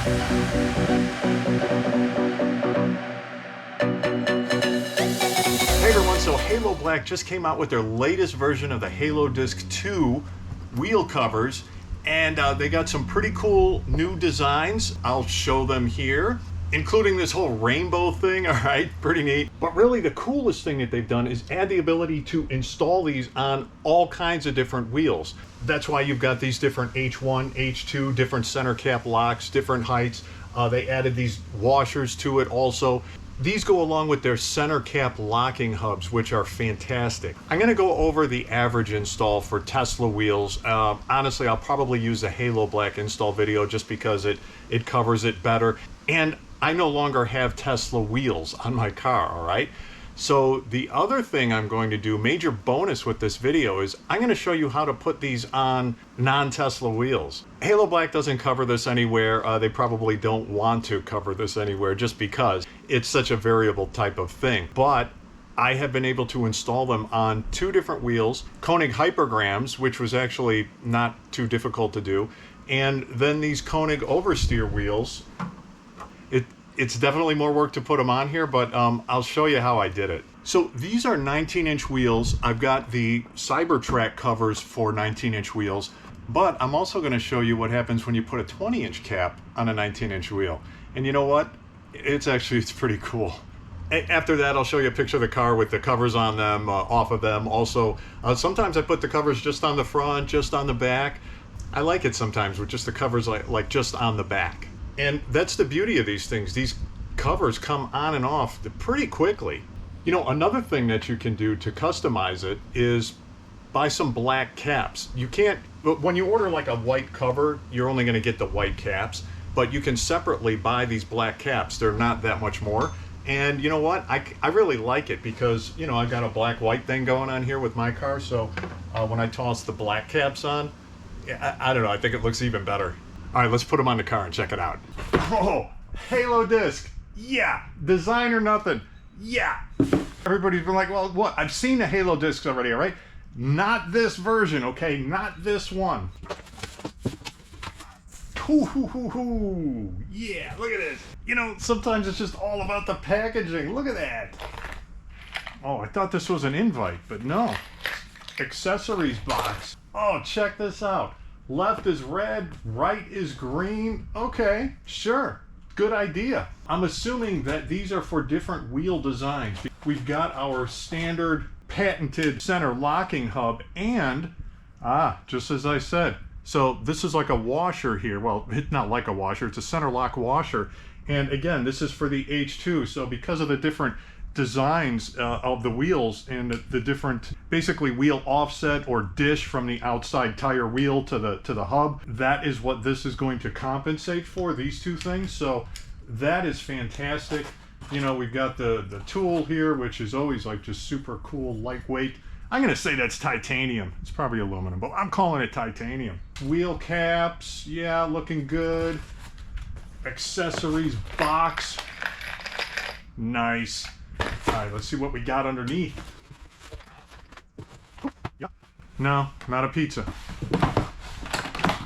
Hey everyone, so HaloBLK just came out with their latest version of the Halodisc 2 wheel covers, and they got some pretty cool new designs. I'll show them here, including this whole rainbow thing. All right, pretty neat. But really the coolest thing that they've done is add the ability to install these on all kinds of different wheels. That's why you've got these different H1, H2, different center cap locks, different heights. They added these washers to it also. These go along with their center cap locking hubs, which are fantastic. I'm going to go over the average install for Tesla wheels. Honestly, I'll probably use a HaloBLK install video just because it covers it better. And I no longer have Tesla wheels on my car, all right? So the other thing I'm going to do, major bonus with this video, is I'm going to show you how to put these on non-Tesla wheels. HaloBLK doesn't cover this anywhere. They probably don't want to cover this anywhere just because it's such a variable type of thing. But I have been able to install them on two different wheels, Koenig hypergrams, which was actually not too difficult to do, and then these Koenig oversteer wheels. It's definitely more work to put them on here, but I'll show you how I did it. So these are 19-inch wheels. I've got the Cybertrack covers for 19-inch wheels, but I'm also going to show you what happens when you put a 20-inch cap on a 19-inch wheel. And you know what? It's pretty cool. After that, I'll show you a picture of the car with the covers on them, off of them. Also, sometimes I put the covers just on the front, just on the back. I like it sometimes with just the covers like just on the back. And that's the beauty of these things. These covers come on and off pretty quickly. You know, another thing that you can do to customize it is buy some black caps. You can't, when you order like a white cover, you're only going to get the white caps, but you can separately buy these black caps. They're not that much more. And you know what? I really like it because, you know, I've got a black-white thing going on here with my car. So when I toss the black caps on, I don't know, I think it looks even better. All right, let's put them on the car and check it out. Oh, Halodisc, yeah. Design or nothing, yeah. Everybody's been like, well, what? I've seen the Halodiscs already, all right? Not this version, okay? Not this one. Hoo, yeah, look at this. You know, sometimes it's just all about the packaging. Look at that. Oh, I thought this was an invite, but no. Accessories box. Oh, check this out. Left is red, right is green. Okay, sure, good idea. I'm assuming that these are for different wheel designs. We've got our standard patented center locking hub and, just as I said. So this is like a washer here. Well, it's not like a washer, it's a center lock washer. And again, this is for the H2. So because of the different designs of the wheels and the different basically wheel offset or dish from the outside tire wheel to the hub, that is what this is going to compensate for, these two things. So that is fantastic. You know, we've got the tool here, which is always like just super cool, lightweight. I'm gonna say that's titanium. It's probably aluminum, but I'm calling it titanium. Wheel caps, yeah, looking good. Accessories box, nice. All right, let's see what we got underneath. Yep. No, not a pizza.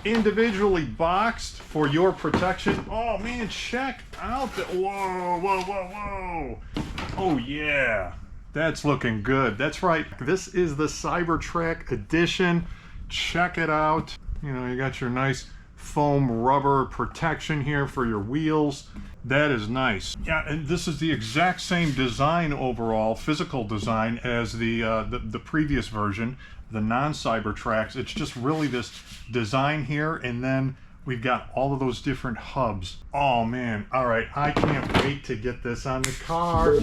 Individually boxed for your protection. Oh man, check out the, whoa. Oh yeah, that's looking good. That's right, this is the Cybertrack edition. Check it out. You know, you got your nice foam rubber protection here for your wheels. That is nice. Yeah, and this is the exact same design overall, physical design, as the previous version, the non-Cybertracks. It's just really this design here, and then we've got all of those different hubs. Oh man, all right, I can't wait to get this on the car.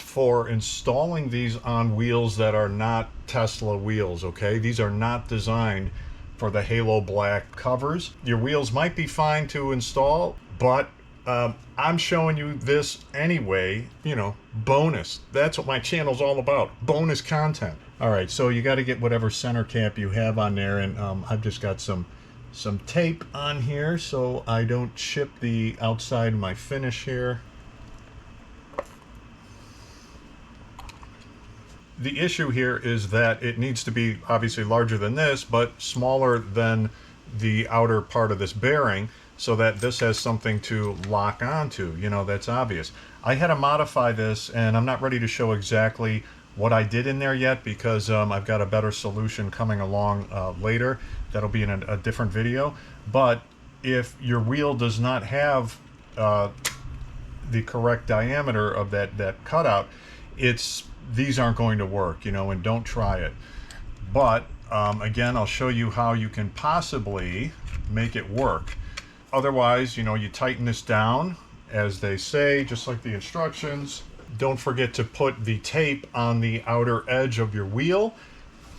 for installing these on wheels that are not Tesla wheels, okay? These are not designed for the Halo Black covers. Your wheels might be fine to install, but I'm showing you this anyway, you know, bonus. That's what my channel's all about, bonus content. All right, so you got to get whatever center cap you have on there, and I've just got some tape on here so I don't chip the outside of my finish here. The issue here is that it needs to be obviously larger than this, but smaller than the outer part of this bearing, so that this has something to lock onto. You know, that's obvious. I had to modify this, and I'm not ready to show exactly what I did in there yet, because I've got a better solution coming along later. That'll be in a different video. But if your wheel does not have the correct diameter of that cutout, these aren't going to work, you know, and don't try it. But again, I'll show you how you can possibly make it work. Otherwise, you know, you tighten this down, as they say, just like the instructions. Don't forget to put the tape on the outer edge of your wheel.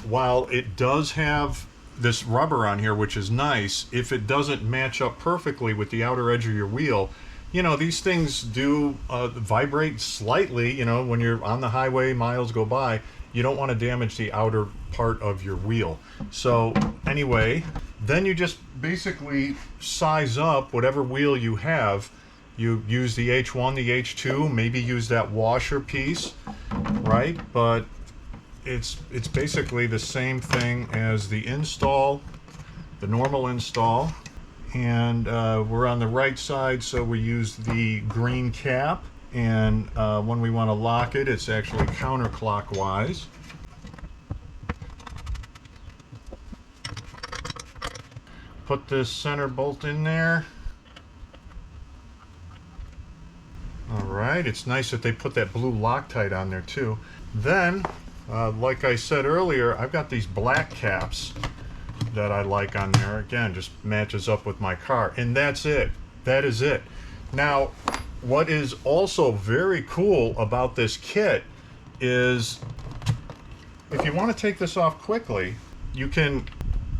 While it does have this rubber on here, which is nice, if it doesn't match up perfectly with the outer edge of your wheel, you know, these things do vibrate slightly. You know, when you're on the highway, miles go by, you don't want to damage the outer part of your wheel. So anyway, then you just basically size up whatever wheel you have. You use the H1, the H2, maybe use that washer piece, right? But it's basically the same thing as the install, the normal install. And we're on the right side, so we use the green cap. And when we want to lock it, it's actually counterclockwise. Put this center bolt in there. All right, it's nice that they put that blue Loctite on there too. Then, like I said earlier, I've got these black caps that I like on there. Again, just matches up with my car, and that's it. That is it. Now, what is also very cool about this kit is if you want to take this off quickly, you can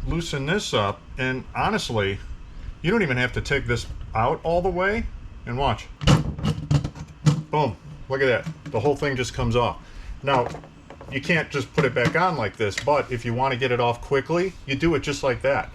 loosen this up, and honestly, you don't even have to take this out all the way. And watch. Boom. Look at that. The whole thing just comes off. Now, you can't just put it back on like this, but if you want to get it off quickly, you do it just like that.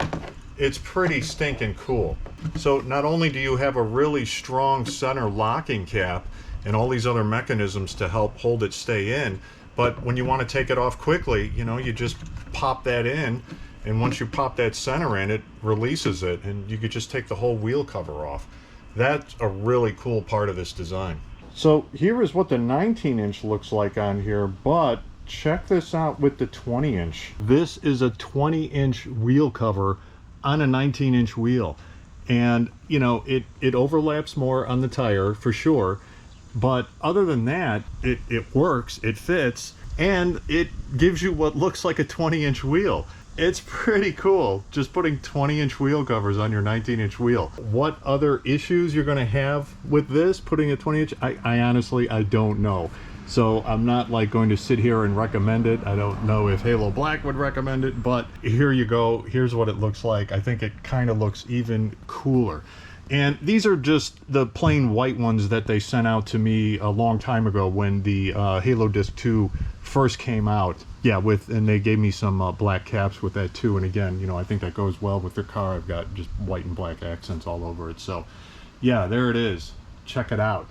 It's pretty stinking cool. So not only do you have a really strong center locking cap and all these other mechanisms to help hold it stay in, but when you want to take it off quickly, you know, you just pop that in, and once you pop that center in, it releases it, and you could just take the whole wheel cover off. That's a really cool part of this design. So here is what the 19-inch looks like on here, but check this out with the 20-inch. This is a 20-inch wheel cover on a 19-inch wheel. And, you know, it overlaps more on the tire for sure. But other than that, it works, it fits, and it gives you what looks like a 20-inch wheel. It's pretty cool, just putting 20-inch wheel covers on your 19-inch wheel. What other issues you're going to have with this, putting a 20-inch? I honestly, I don't know. So I'm not like going to sit here and recommend it. I don't know if Halo Black would recommend it, but here you go. Here's what it looks like. I think it kind of looks even cooler. And these are just the plain white ones that they sent out to me a long time ago when the Halodisc 2 first came out. Yeah, and they gave me some black caps with that too. And again, you know, I think that goes well with their car. I've got just white and black accents all over it. So yeah, there it is. Check it out.